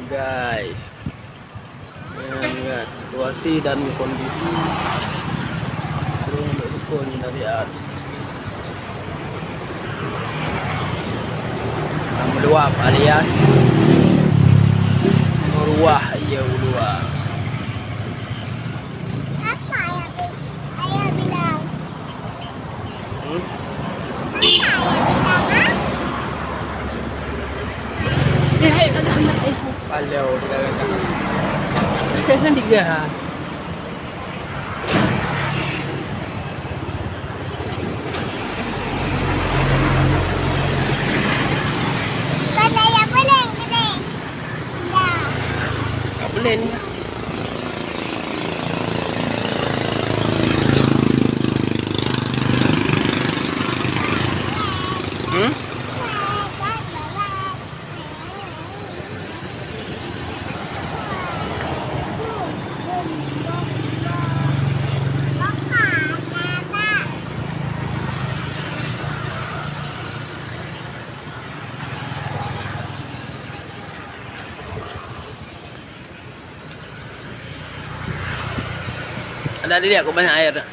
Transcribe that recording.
guys. Ayan guys, situasi dan kondisi untuk rukun dari meluap alias meruah ia meluap. Apa ayah bilang? Apa ayah bilang? Ayo kagak amat palau dikatakan. Kan tiga. Boleh ni. Ada dia aku banyak air.